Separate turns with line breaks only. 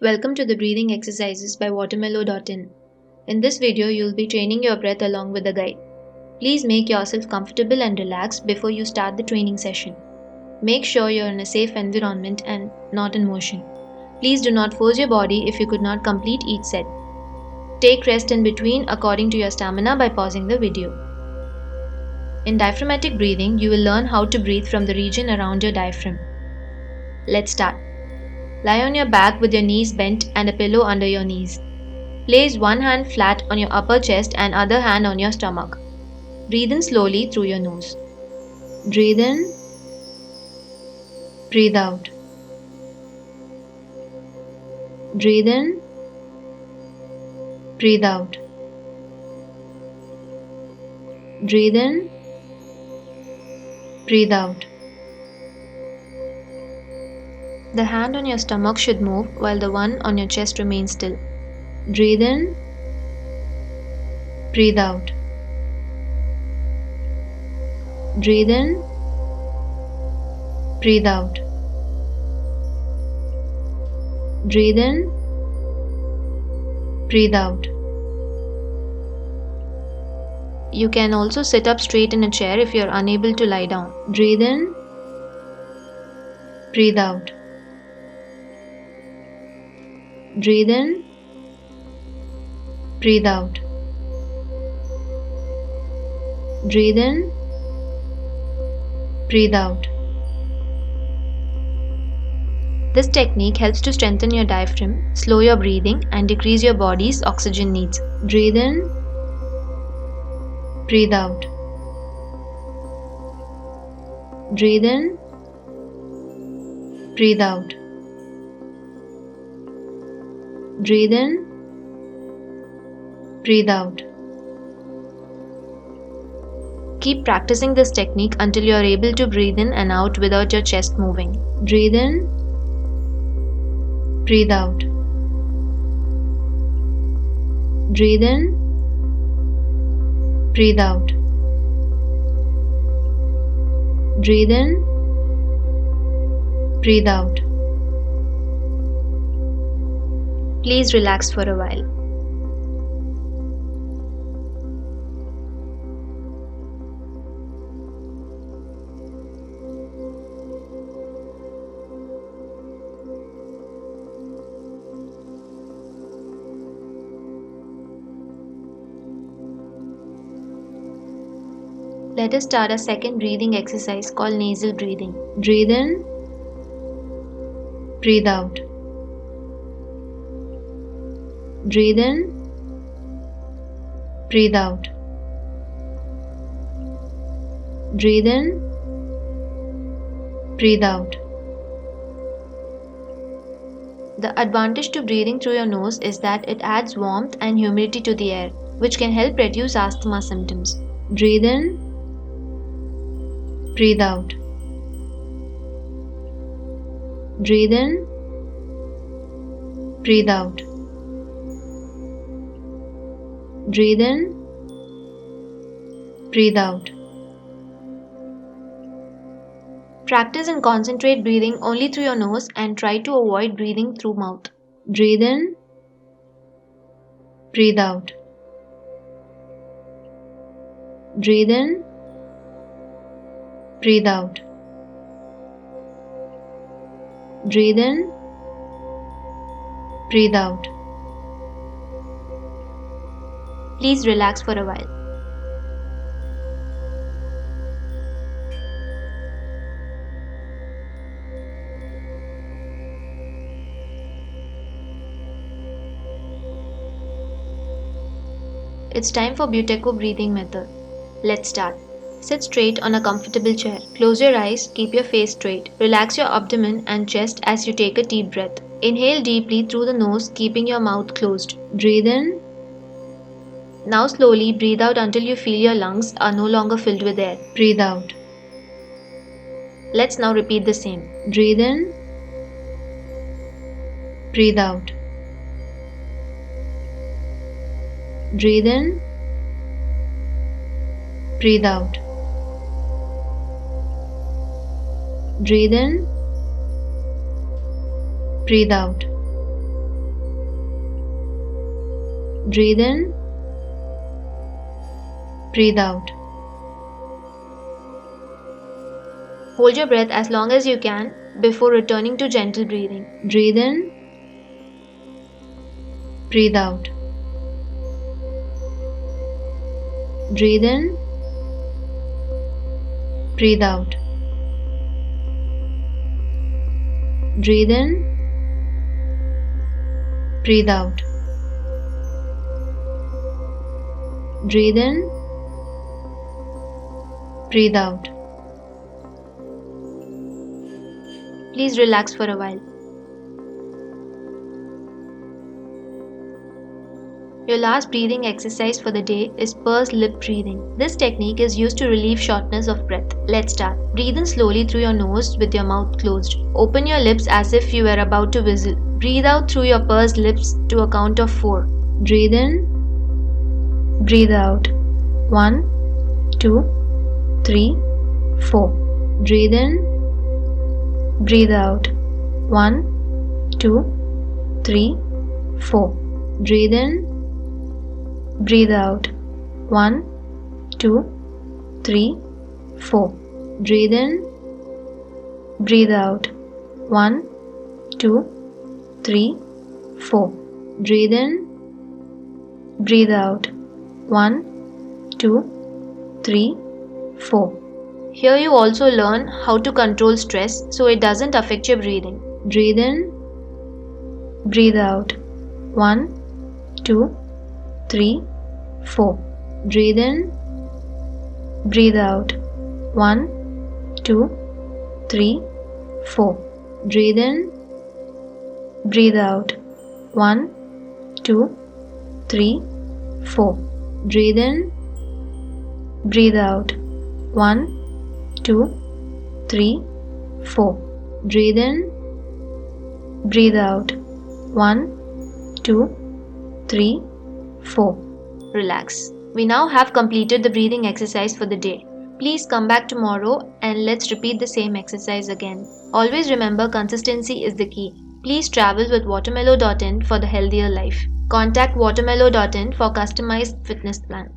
Welcome to the breathing exercises by watermellow.in. In this video, you will be training your breath along with the guide. Please make yourself comfortable and relaxed before you start the training session. Make sure you're in a safe environment and not in motion. Please do not force your body if you could not complete each set. Take rest in between according to your stamina by pausing the video. In diaphragmatic breathing, you will learn how to breathe from the region around your diaphragm. Let's start. Lie on your back with your knees bent and a pillow under your knees. Place one hand flat on your upper chest and other hand on your stomach. Breathe in slowly through your nose. Breathe in, breathe out. Breathe in, breathe out. Breathe in, breathe out. The hand on your stomach should move while the one on your chest remains still. Breathe in, breathe out. Breathe in, breathe out. Breathe in, breathe out. You can also sit up straight in a chair if you are unable to lie down. Breathe in, breathe out. Breathe in, breathe out. Breathe in, breathe out. This technique helps to strengthen your diaphragm, slow your breathing, and decrease your body's oxygen needs. Breathe in, breathe out. Breathe in, breathe out. Breathe in, breathe out. Keep practicing this technique until you are able to breathe in and out without your chest moving. Breathe in, breathe out. Breathe in, breathe out. Breathe in, breathe out. Please relax for a while. Let us start a second breathing exercise called nasal breathing. Breathe in, breathe out. Breathe in, breathe out. Breathe in, breathe out. The advantage to breathing through your nose is that it adds warmth and humidity to the air, which can help reduce asthma symptoms. Breathe in, breathe out. Breathe in, breathe out. Breathe in, breathe out. Practice and concentrate breathing only through your nose and try to avoid breathing through mouth. Breathe in, breathe out. Breathe in, breathe out. Breathe in, breathe out. Please relax for a while. It's time for Buteyko breathing method. Let's start. Sit straight on a comfortable chair. Close your eyes, keep your face straight. Relax your abdomen and chest as you take a deep breath. Inhale deeply through the nose, keeping your mouth closed. Breathe in. Now slowly breathe out until you feel your lungs are no longer filled with air. Breathe out. Let's now repeat the same. Breathe in. Breathe out. Breathe in. Breathe out. Breathe in. Breathe out. Breathe in. Breathe out. Hold your breath as long as you can before returning to gentle breathing. Breathe in. Breathe out. Breathe in. Breathe out. Breathe in. Breathe out. Breathe in. Breathe out. Please relax for a while. Your last breathing exercise for the day is pursed lip breathing. This technique is used to relieve shortness of breath. Let's start. Breathe in slowly through your nose with your mouth closed. Open your lips as if you were about to whistle. Breathe out through your pursed lips to a count of 4. Breathe in. Breathe out. 1, 2, 3, 4. Breathe in. Breathe out. 1, 2, 3, 4. Breathe in. Breathe out. 1, 2, 3, 4. Breathe in. Breathe out. 1, 2, 3, 4. Breathe in. Breathe out. 1, 2, 3, 4. Here you also learn how to control stress so it doesn't affect your breathing. Breathe in. Breathe out. 1, 2, 3, 4. Breathe in. Breathe out. 1, 2, 3, 4. Breathe in. Breathe out. 1, 2, 3, 4. Breathe in. Breathe out. 1, 2, 3, 4. Breathe in. Breathe out. 1, 2, 3, 4. Relax. We now have completed the breathing exercise for the day. Please come back tomorrow and let's repeat the same exercise again. Always remember, consistency is the key. Please travel with Watermellow.in for the healthier life. Contact Watermellow.in for customized fitness plan.